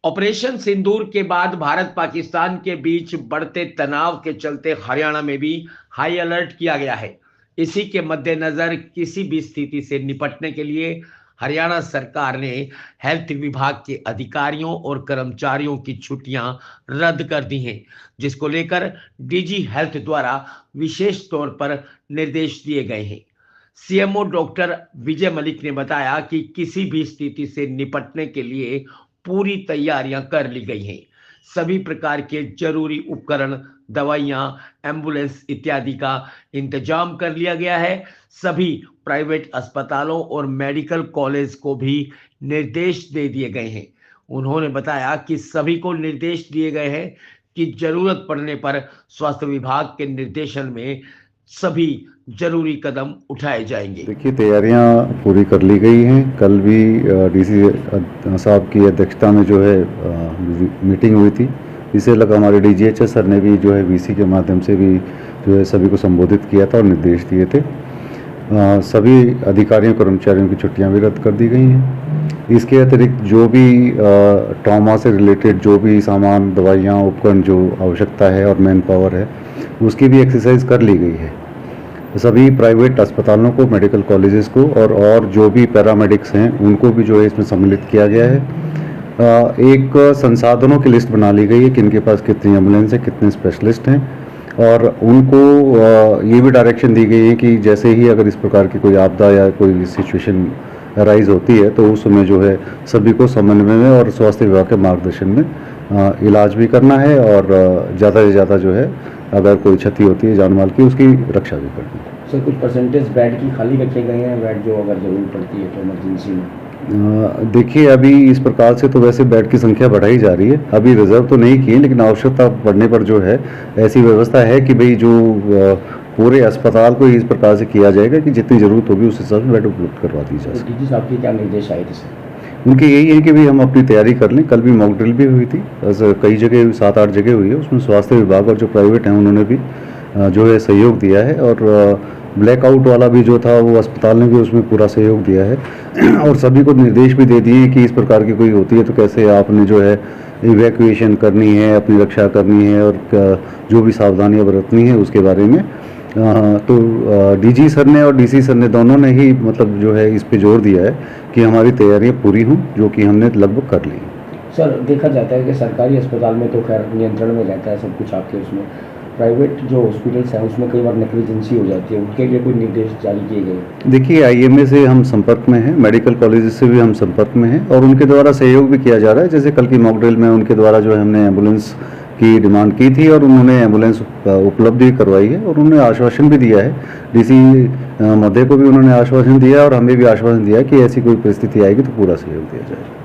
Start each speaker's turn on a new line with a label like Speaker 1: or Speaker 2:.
Speaker 1: Operation सिंदूर के बाद भारत पाकिस्तान के बीच बढ़ते तनाव के चलते हरियाणा में भी हाई अलर्ट किया गया है। इसी के मद्देनजर किसी भी स्थिति से निपटने के लिए हरियाणा सरकार ने हेल्थ विभाग के अधिकारियों और कर्मचारियों की छुट्टियां रद्द कर दी हैं, जिसको लेकर डीजी हेल्थ द्वारा विशेष तौर पर निर्देश दिए गए हैं। सीएमओ डॉक्टर विजय मलिक ने बताया कि किसी भी स्थिति से निपटने के लिए पूरी तैयारियां कर ली गई हैं। सभी प्रकार के जरूरी उपकरण, दवाइयां, एम्बुलेंस इत्यादि का इंतजाम कर लिया गया है। सभी प्राइवेट अस्पतालों और मेडिकल कॉलेज को भी निर्देश दे दिए गए हैं। उन्होंने बताया कि सभी को निर्देश दिए गए हैं कि जरूरत पड़ने पर स्वास्थ्य विभाग के निर्देशन में सभी जरूरी कदम उठाए जाएंगे।
Speaker 2: देखिए, तैयारियां पूरी कर ली गई हैं। कल भी डीसी साहब की अध्यक्षता में जो है मीटिंग हुई थी। इसे लगा हमारे डीजीएचएस सर ने भी जो है वीसी के माध्यम से भी जो है सभी को संबोधित किया था और निर्देश दिए थे। सभी अधिकारियों कर्मचारियों की छुट्टियां भी रद्द कर दी गई हैं। इसके अतिरिक्त जो भी ट्रॉमा से रिलेटेड जो भी सामान, दवाइयाँ, उपकरण जो आवश्यकता है और मैन पावर है, उसकी भी एक्सरसाइज कर ली गई है। सभी प्राइवेट अस्पतालों को, मेडिकल कॉलेजेस को और जो भी पैरामेडिक्स हैं उनको भी जो है इसमें सम्मिलित किया गया है। एक संसाधनों की लिस्ट बना ली गई है कि इनके पास कितनी एम्बुलेंस है, कितने स्पेशलिस्ट हैं, और उनको ये भी डायरेक्शन दी गई है कि जैसे ही अगर इस प्रकार की कोई आपदा या कोई सिचुएशन राइज होती है तो उस समय जो है सभी को समन्वय में और स्वास्थ्य विभाग के मार्गदर्शन में इलाज भी करना है और ज़्यादा से ज़्यादा जो है अगर कोई क्षति होती है जान माल की, उसकी रक्षा भी करनी है।
Speaker 3: सर, कुछ परसेंटेज बेड की खाली रखे गए हैं, बेड जो अगर जरूरत पड़ती है तो इमरजेंसी में?
Speaker 2: देखिए, अभी इस प्रकार से तो वैसे बेड की संख्या बढ़ाई जा रही है। अभी रिजर्व तो नहीं किए, लेकिन आवश्यकता पड़ने पर जो है ऐसी व्यवस्था है कि भाई जो पूरे अस्पताल को इस प्रकार से किया जाएगा कि जितनी जरूरत होगी उस हिसाब से बेड उपलब्ध करवा दी जाए।
Speaker 3: डीजी साहब के क्या निर्देश आए थे सर?
Speaker 2: उनके यही है कि भाई हम अपनी तैयारी कर लें। कल भी मॉक ड्रिल भी हुई थी, कई जगह 7-8 जगह हुई है। उसमें स्वास्थ्य विभाग और जो प्राइवेट हैं उन्होंने भी जो है सहयोग दिया है, और ब्लैकआउट वाला भी जो था वो अस्पताल ने भी उसमें पूरा सहयोग दिया है। और सभी को निर्देश भी दे दिए कि इस प्रकार की कोई होती है तो कैसे आपने जो है इवैक्यूएशन करनी है, अपनी रक्षा करनी है, और जो भी सावधानियाँ बरतनी है उसके बारे में। तो डीजी सर ने और डीसी सर ने दोनों ने ही मतलब जो है इस पे जोर दिया है कि हमारी तैयारियां पूरी हों, जो कि हमने लगभग कर ली।
Speaker 3: सर, देखा जाता है कि सरकारी अस्पताल में तो खैर नियंत्रण में रहता है सब कुछ आपके, उसमें प्राइवेट जो हॉस्पिटल्स हैं उसमें कई बार नेग्लिजेंसी हो जाती है, उनके लिए कोई निर्देश जारी किए गए?
Speaker 2: देखिए, आईएमए से हम संपर्क में हैं, मेडिकल कॉलेजेस से भी हम संपर्क में हैं, और उनके द्वारा सहयोग भी किया जा रहा है। जैसे कल की मॉक ड्रिल में उनके द्वारा जो है हमने एम्बुलेंस की डिमांड की थी और उन्होंने एम्बुलेंस उपलब्ध भी करवाई है, और उन्होंने आश्वासन भी दिया है। डीसी मध्य को भी उन्होंने आश्वासन दिया और हमें भी आश्वासन दिया है कि ऐसी कोई परिस्थिति आएगी तो पूरा सहयोग दिया जाएगा।